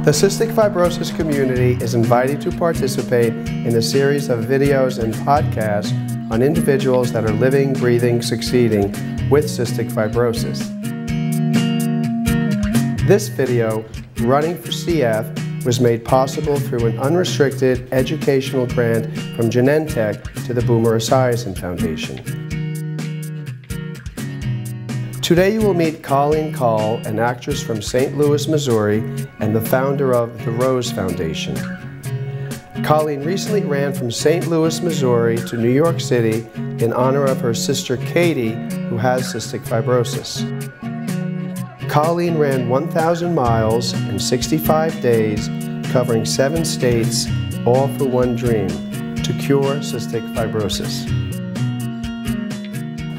The cystic fibrosis community is invited to participate in a series of videos and podcasts on individuals that are living, breathing, succeeding with cystic fibrosis. This video, Running for CF, was made possible through an unrestricted educational grant from Genentech to the Boomer Esiason Foundation. Today you will meet Colleen Caul, an actress from St. Louis, Missouri, and the founder of the Rose Foundation. Colleen recently ran from St. Louis, Missouri to New York City in honor of her sister Katie, who has cystic fibrosis. Colleen ran 1,000 miles in 65 days, covering 7 states, all for one dream: to cure cystic fibrosis.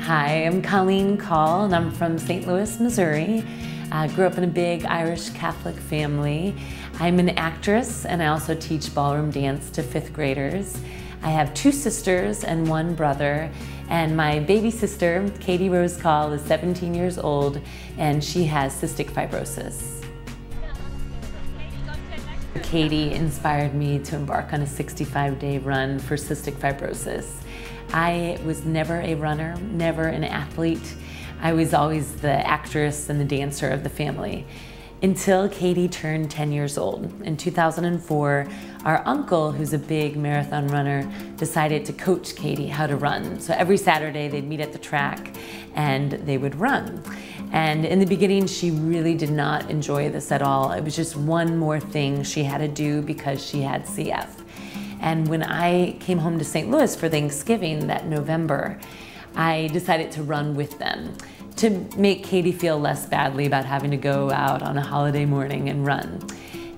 Hi, I'm Colleen Caul, and I'm from St. Louis, Missouri. I grew up in a big Irish Catholic family. I'm an actress, and I also teach ballroom dance to 5th graders. I have 2 sisters and 1 brother, and my baby sister, Katie Rose Caul, is 17 years old, and she has cystic fibrosis. Katie inspired me to embark on a 65-day run for cystic fibrosis. I was never a runner, never an athlete. I was always the actress and the dancer of the family. Until Katie turned 10 years old. In 2004, our uncle, who's a big marathon runner, decided to coach Katie how to run. So every Saturday they'd meet at the track and they would run. And in the beginning, she really did not enjoy this at all. It was just one more thing she had to do because she had CF. And when I came home to St. Louis for Thanksgiving that November, I decided to run with them to make Katie feel less badly about having to go out on a holiday morning and run.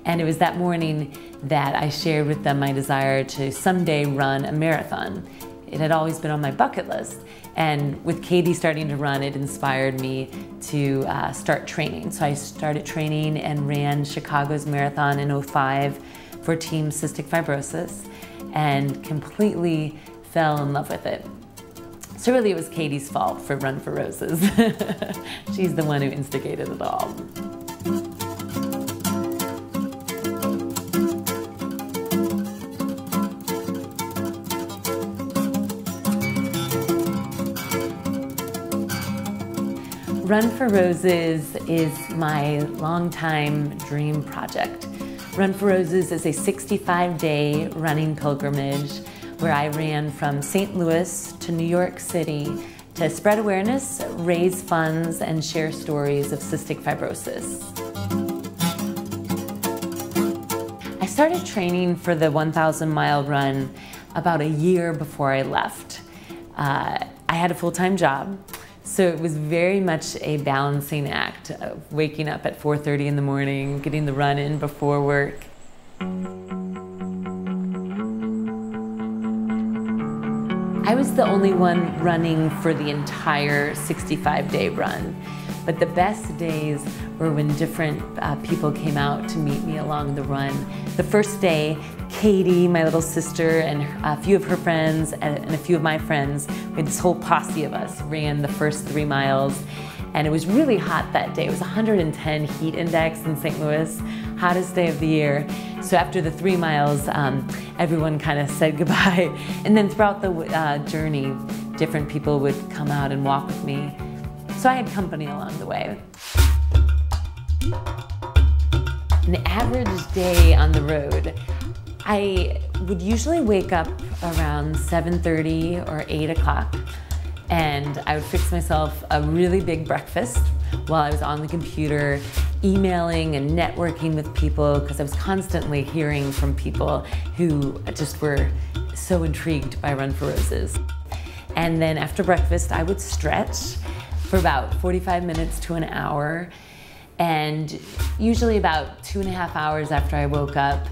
And it was that morning that I shared with them my desire to someday run a marathon. It had always been on my bucket list. And with Katie starting to run, it inspired me to start training. So I started training and ran Chicago's marathon in '05 for Team Cystic Fibrosis, and completely fell in love with it. So really it was Katie's fault for Run for Roses. She's the one who instigated it all. Run for Roses is my longtime dream project. Run for Roses is a 65-day running pilgrimage where I ran from St. Louis to New York City to spread awareness, raise funds, and share stories of cystic fibrosis. I started training for the 1,000-mile run about a year before I left. I had a full-time job, so it was very much a balancing act of waking up at 4:30 in the morning, getting the run in before work. I was the only one running for the entire 65-day run, but the best days were when different people came out to meet me along the run. The first day, Katie, my little sister, and a few of her friends and a few of my friends, we had this whole posse of us, ran the first 3 miles. And it was really hot that day. It was 110 heat index in St. Louis, hottest day of the year. So after the 3 miles, everyone kind of said goodbye. And then throughout the journey, different people would come out and walk with me. So I had company along the way. An average day on the road, I would usually wake up around 7:30 or 8 o'clock, and I would fix myself a really big breakfast while I was on the computer, emailing and networking with people, because I was constantly hearing from people who just were so intrigued by Run for Roses. And then after breakfast, I would stretch for about 45 minutes to an hour, and usually about 2.5 hours after I woke up,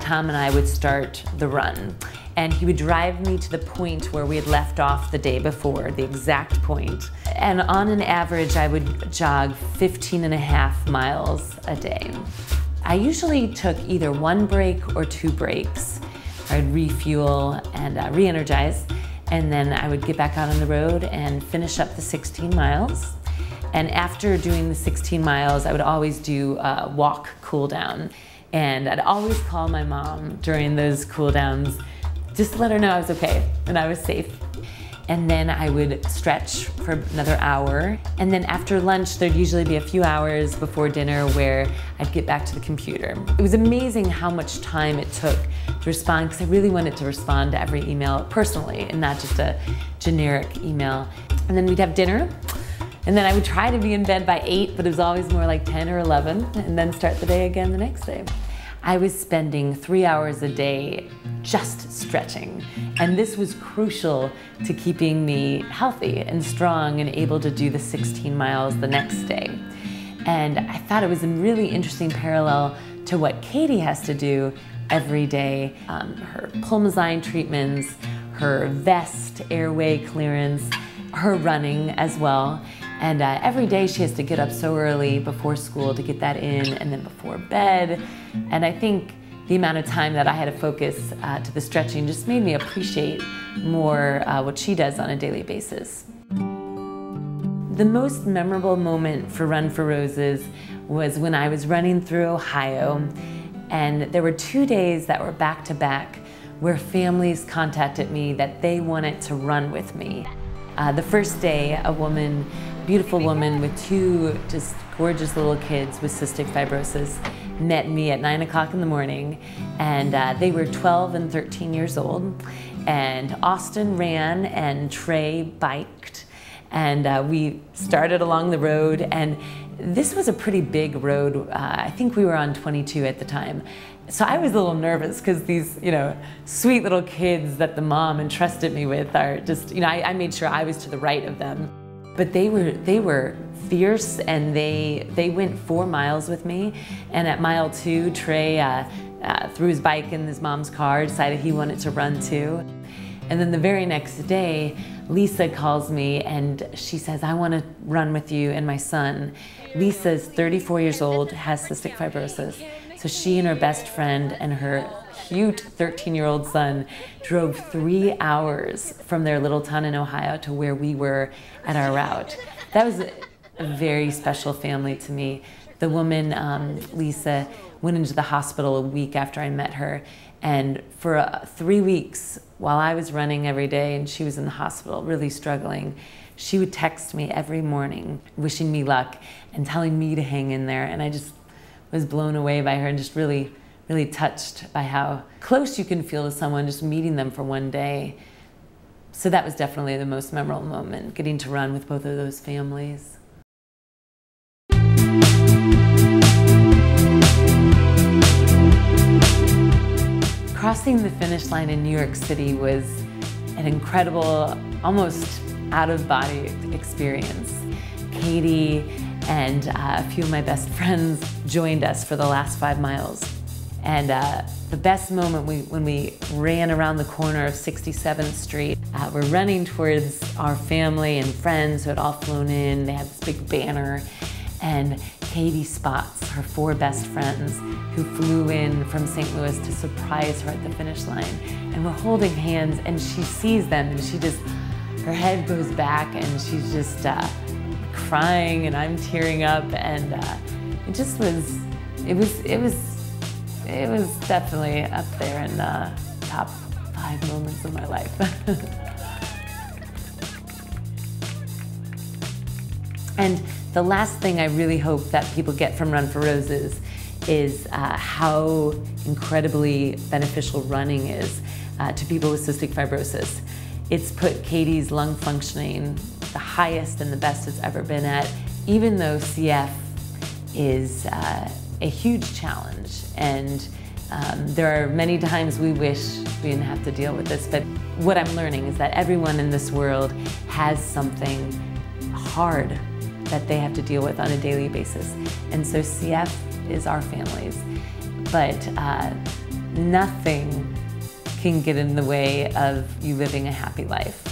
Tom and I would start the run. And he would drive me to the point where we had left off the day before, the exact point. And on an average, I would jog 15.5 miles a day. I usually took either 1 break or 2 breaks. I'd refuel and re-energize, and then I would get back out on the road and finish up the 16 miles. And after doing the 16 miles, I would always do a walk cool down. And I'd always call my mom during those cool downs just to let her know I was okay and I was safe. And then I would stretch for another hour. And then after lunch, there'd usually be a few hours before dinner where I'd get back to the computer. It was amazing how much time it took to respond, because I really wanted to respond to every email personally and not just a generic email. And then we'd have dinner. And then I would try to be in bed by 8, but it was always more like 10 or 11, and then start the day again the next day. I was spending 3 hours a day just stretching. And this was crucial to keeping me healthy and strong and able to do the 16 miles the next day. And I thought it was a really interesting parallel to what Katie has to do every day. Her Pulmozyme treatments, her vest, airway clearance, her running as well. And every day she has to get up so early before school to get that in, and then before bed. And I think the amount of time that I had to focus to the stretching just made me appreciate more what she does on a daily basis. The most memorable moment for Run for Roses was when I was running through Ohio, and there were 2 days that were back to back where families contacted me that they wanted to run with me. The first day, a woman, beautiful woman with 2 just gorgeous little kids with cystic fibrosis, met me at 9 o'clock in the morning, and they were 12 and 13 years old. And Austin ran and Trey biked, and we started along the road, and this was a pretty big road. I think we were on 22 at the time. So I was a little nervous because these, sweet little kids that the mom entrusted me with are just, I made sure I was to the right of them. But they were fierce, and they went 4 miles with me. And at mile 2, Trey threw his bike in his mom's car, decided he wanted to run too. And then the very next day, Lisa calls me and she says, I want to run with you and my son. Lisa's 34 years old, has cystic fibrosis. So she and her best friend and her cute 13-year-old son drove 3 hours from their little town in Ohio to where we were at our route. That was a very special family to me. The woman, Lisa, went into the hospital a week after I met her, and for 3 weeks while I was running every day and she was in the hospital really struggling, she would text me every morning wishing me luck and telling me to hang in there. And I just was blown away by her and just really, really touched by how close you can feel to someone just meeting them for one day. So that was definitely the most memorable moment, getting to run with both of those families. Crossing the finish line in New York City was an incredible, almost out-of-body experience. Katie and a few of my best friends joined us for the last 5 miles. And the best moment when we ran around the corner of 67th Street, we're running towards our family and friends who had all flown in. They had this big banner, and Katie spots her 4 best friends who flew in from St. Louis to surprise her at the finish line. And we're holding hands, and she sees them, and her head goes back, and she's just crying, and I'm tearing up, and it was definitely up there in the top 5 moments of my life. And the last thing I really hope that people get from Run for Roses is how incredibly beneficial running is to people with cystic fibrosis. It's put Katie's lung functioning the highest and the best it's ever been at, even though CF is a huge challenge. And there are many times we wish we didn't have to deal with this, but what I'm learning is that everyone in this world has something hard that they have to deal with on a daily basis. And so CF is our families, but nothing can get in the way of you living a happy life.